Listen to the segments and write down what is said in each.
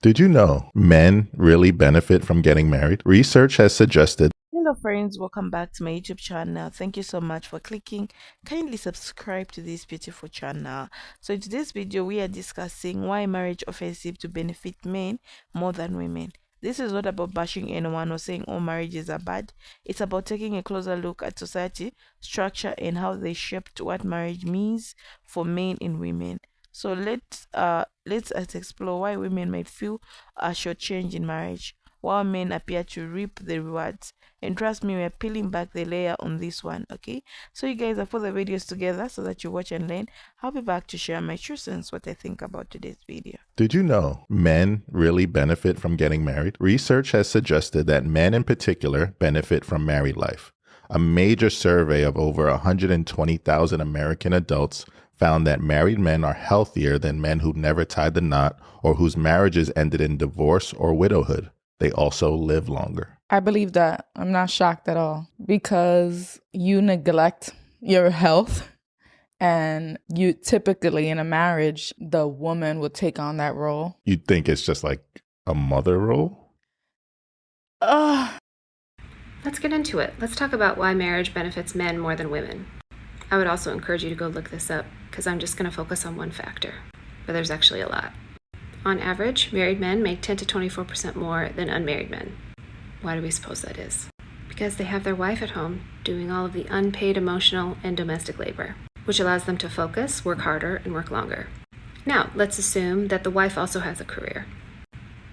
Did you know men really benefit from getting married? Research has suggested. Hello, friends. Welcome back to my YouTube channel. Thank you so much for clicking. Kindly subscribe to this beautiful channel. So, in today's video, we are discussing why marriage often seems to benefit men more than women. This is not about bashing anyone or saying all marriages are bad. It's about taking a closer look at society, structure, and how they shaped what marriage means for men and women. So let's explore why women might feel a shortchange in marriage, while men appear to reap the rewards. And trust me, we're peeling back the layer on this one, okay? So you guys have put the videos together so that you watch and learn. I'll be back to share my true sense, what I think about today's video. Did you know men really benefit from getting married? Research has suggested that men in particular benefit from married life. A major survey of over 120,000 American adults found that married men are healthier than men who never tied the knot or whose marriages ended in divorce or widowhood. They also live longer. I believe that. I'm not shocked at all because you neglect your health, and you typically in a marriage, the woman will take on that role. You'd think it's just like a mother role? Ugh. Let's get into it. Let's talk about why marriage benefits men more than women. I would also encourage you to go look this up because I'm just going to focus on one factor, but there's actually a lot. On average, married men make 10 to 24% more than unmarried men. Why do we suppose that is? Because they have their wife at home doing all of the unpaid emotional and domestic labor, which allows them to focus, work harder, and work longer. Now, let's assume that the wife also has a career,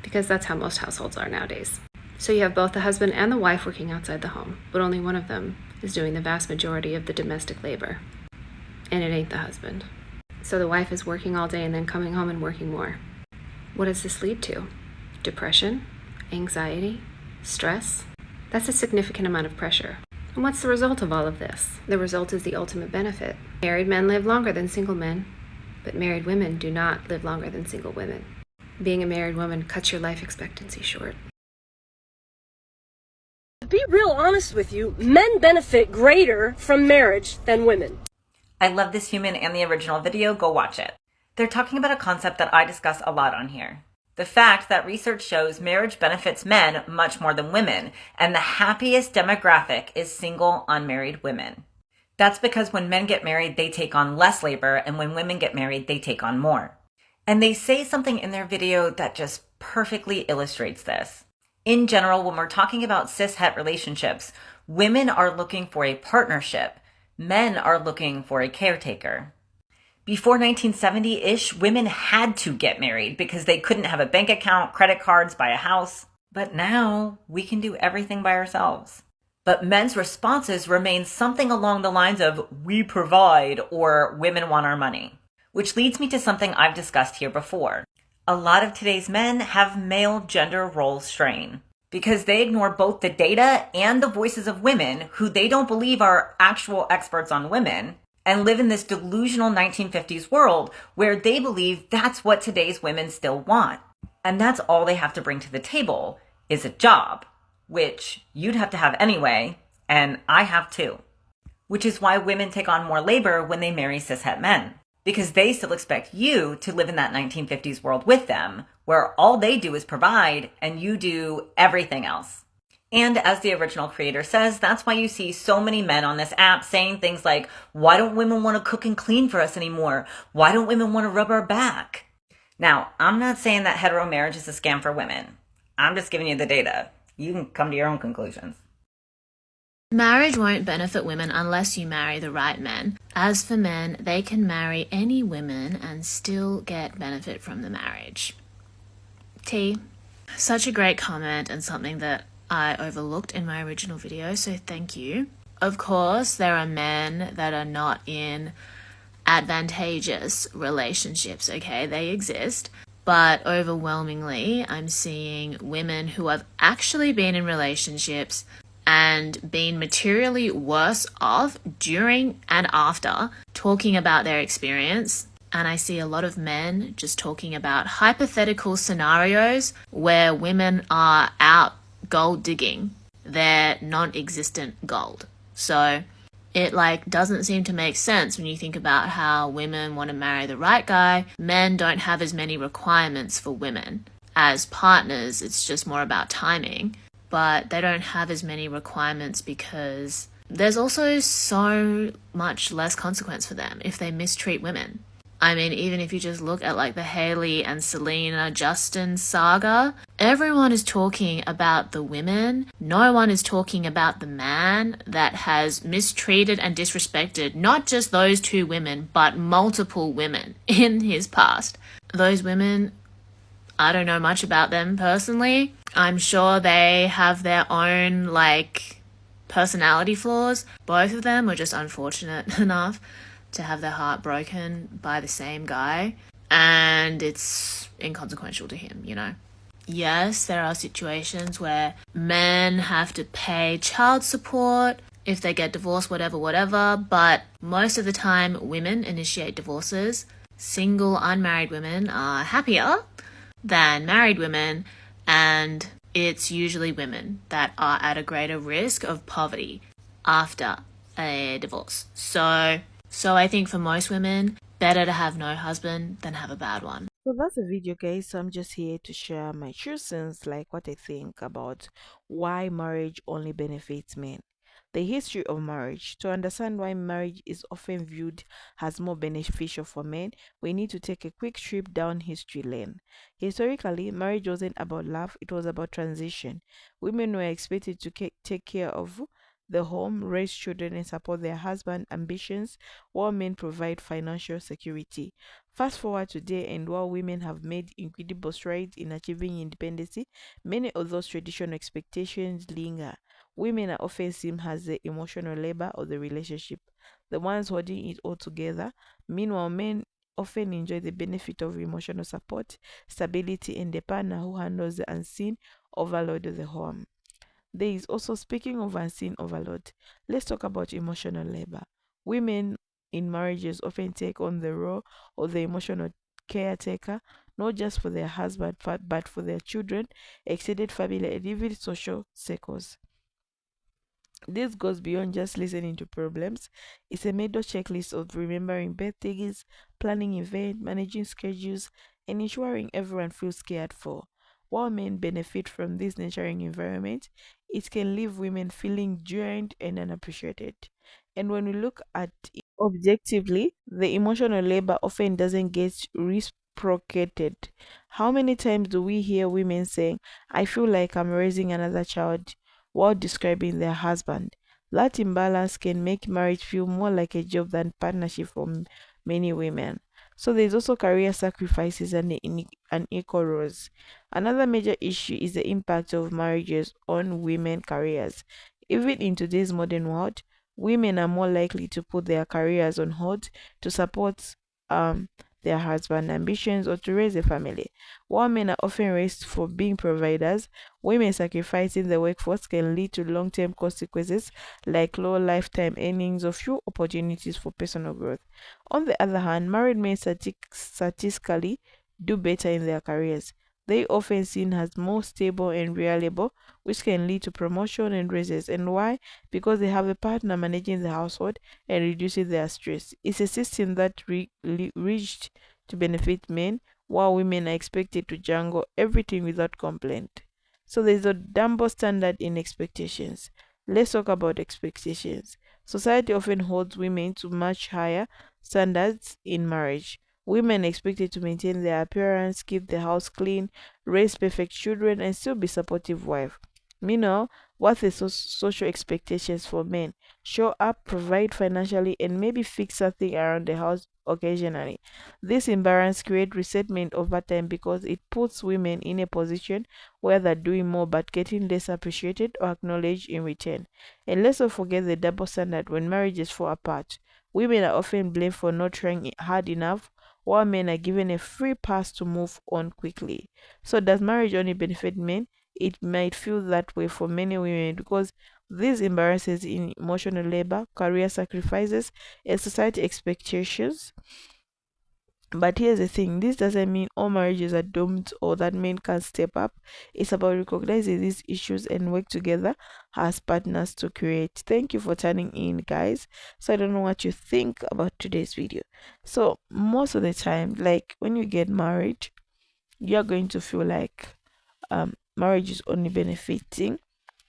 because that's how most households are nowadays. So you have both the husband and the wife working outside the home, but only one of them is doing the vast majority of the domestic labor. And it ain't the husband. So the wife is working all day and then coming home and working more. What does this lead to? Depression? Anxiety? Stress? That's a significant amount of pressure. And what's the result of all of this? The result is the ultimate benefit. Married men live longer than single men, but married women do not live longer than single women. Being a married woman cuts your life expectancy short. To be real honest with you, men benefit greater from marriage than women. I love this human and the original video. Go watch it. They're talking about a concept that I discuss a lot on here. The fact that research shows marriage benefits men much more than women, and the happiest demographic is single, unmarried women. That's because when men get married, they take on less labor, and when women get married, they take on more. And they say something in their video that just perfectly illustrates this. In general, when we're talking about cis-het relationships, women are looking for a partnership. Men are looking for a caretaker. Before 1970-ish, women had to get married because they couldn't have a bank account, credit cards, buy a house. But now we can do everything by ourselves. But men's responses remain something along the lines of, we provide, or women want our money. Which leads me to something I've discussed here before. A lot of today's men have male gender role strain because they ignore both the data and the voices of women who they don't believe are actual experts on women, and live in this delusional 1950s world where they believe that's what today's women still want. And that's all they have to bring to the table is a job, which you'd have to have anyway, and I have too. Which is why women take on more labor when they marry cishet men, because they still expect you to live in that 1950s world with them, where all they do is provide and you do everything else. And as the original creator says, that's why you see so many men on this app saying things like, why don't women want to cook and clean for us anymore? Why don't women want to rub our back? Now, I'm not saying that hetero marriage is a scam for women. I'm just giving you the data. You can come to your own conclusions. Marriage won't benefit women unless you marry the right men. As for men, they can marry any women and still get benefit from the marriage. T, such a great comment and something that I overlooked in my original video, so thank you. Of course, there are men that are not in advantageous relationships, okay? They exist. But overwhelmingly, I'm seeing women who have actually been in relationships and been materially worse off during and after talking about their experience. And I see a lot of men just talking about hypothetical scenarios where women are out gold digging their non-existent gold. So it doesn't seem to make sense when you think about how women want to marry the right guy. Men don't have as many requirements for women. as partners, it's just more about timing. But they don't have as many requirements because there's also so much less consequence for them if they mistreat women. I mean, even if you just look at like the Hailey and Selena Justin saga, everyone is talking about the women. No one is talking about the man that has mistreated and disrespected not just those two women, but multiple women in his past. Those women, I don't know much about them personally. I'm sure they have their own like personality flaws. Both of them were just unfortunate enough to have their heart broken by the same guy, and it's inconsequential to him, you know. Yes, there are situations where men have to pay child support if they get divorced, whatever, but most of the time women initiate divorces. Single, unmarried women are happier than married women, and it's usually women that are at a greater risk of poverty after a divorce. So I think for most women, better to have no husband than have a bad one. So that's the video, guys. So I'm just here to share my true sense, like what I think about why marriage only benefits men. The history of marriage. To understand why marriage is often viewed as more beneficial for men, we need to take a quick trip down history lane. Historically, marriage wasn't about love, it was about transition. Women were expected to take care of the home, raise children, and support their husband ambitions, while men provide financial security. Fast forward today, and while women have made incredible strides in achieving independence, many of those traditional expectations linger. Women are often seen as the emotional labor of the relationship, the ones holding it all together. Meanwhile, men often enjoy the benefit of emotional support, stability, and the partner who handles the unseen overload of the home. There is also, speaking of unseen overload, let's talk about emotional labor. Women in marriages often take on the role of the emotional caretaker, not just for their husband, but for their children, extended family, and even social circles. This goes beyond just listening to problems. It's a major checklist of remembering birthdays, planning events, managing schedules, and ensuring everyone feels cared for. While men benefit from this nurturing environment, it can leave women feeling drained and unappreciated. And when we look at it objectively, the emotional labor often doesn't get reciprocated. How many times do we hear women saying, I feel like I'm raising another child, while describing their husband? That imbalance can make marriage feel more like a job than partnership for many women. So there's also career sacrifices and the unequal roles. Another major issue is the impact of marriages on women careers. Even in today's modern world, women are more likely to put their careers on hold to support um their husband ambitions or to raise a family. While men are often raised for being providers, women sacrificing the workforce can lead to long-term consequences like low lifetime earnings or few opportunities for personal growth. On the other hand, married men statistically do better in their careers. They often seen as more stable and reliable, which can lead to promotion and raises. And why? Because they have a partner managing the household and reducing their stress. It's a system that reached to benefit men, while women are expected to jungle everything without complaint. So there's a double standard in expectations. Let's talk about expectations. Society often holds women to much higher standards in marriage. Women are expected to maintain their appearance, keep the house clean, raise perfect children, and still be supportive wife. Meanwhile, what are social expectations for men? Show up, provide financially, and maybe fix something around the house occasionally. This imbalance creates resentment over time because it puts women in a position where they're doing more but getting less appreciated or acknowledged in return. And let's not forget the double standard when marriages fall apart. Women are often blamed for not trying hard enough, while men are given a free pass to move on quickly. So does marriage only benefit men? It might feel that way for many women because these imbalances in emotional labor, career sacrifices, and society expectations. But here's the thing, this doesn't mean all marriages are doomed or that men can't step up. It's about recognizing these issues and work together as partners to create. Thank you for turning in, guys. So I don't know what you think about today's video. So most of the time, like when you get married, you're going to feel like marriage is only benefiting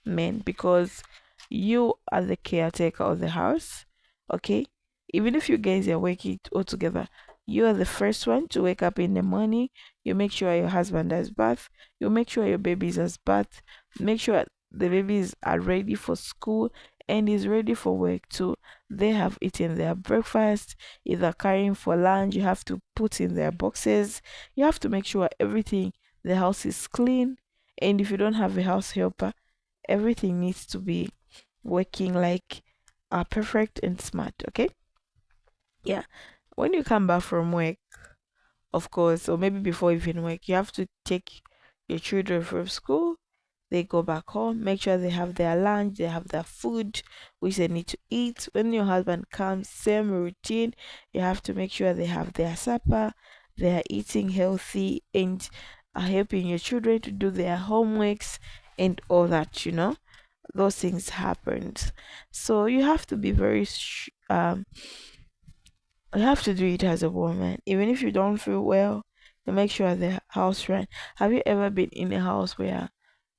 men because you are the caretaker of the house. Okay, even if you guys are working all together, you are the first one to wake up in the morning. You make sure your husband has bath. You make sure your babies has bath. Make sure the babies are ready for school and is ready for work too. They have eaten their breakfast. If they're carrying for lunch, you have to put in their boxes. You have to make sure everything, the house is clean. And if you don't have a house helper, everything needs to be working like perfect and smart. Okay, yeah. When you come back from work, of course, or maybe before even work, you have to take your children from school. They go back home, make sure they have their lunch, they have their food which they need to eat. When your husband comes, same routine. You have to make sure they have their supper, they are eating healthy, and are helping your children to do their homeworks and all that, those things happened. So you have to be you have to do it as a woman. Even if you don't feel well, you make sure the house run. Have you ever been in a house where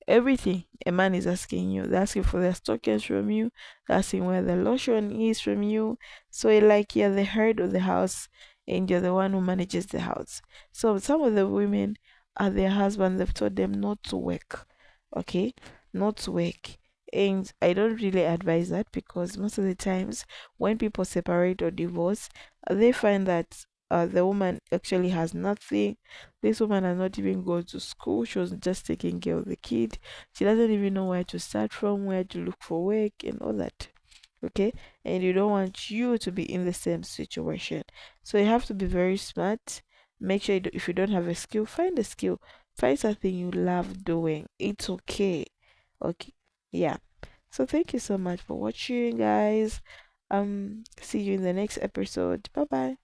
everything a man is asking you, they're asking for the stockings from you, they're asking where the lotion is from you? So like you're the head of the house and you're the one who manages the house. So some of the women are their husbands, they've told them not to work. Okay, not to work. And I don't really advise that because most of the times when people separate or divorce, they find that the woman actually has nothing. This woman has not even gone to school. She was just taking care of the kid. She doesn't even know where to start from, where to look for work, and all that. Okay, and you don't want you to be in the same situation. So you have to be very smart. Make sure if you don't have a skill, find a skill. Find something you love doing. It's okay. Okay, yeah. So thank you so much for watching, guys. See you in the next episode. Bye bye.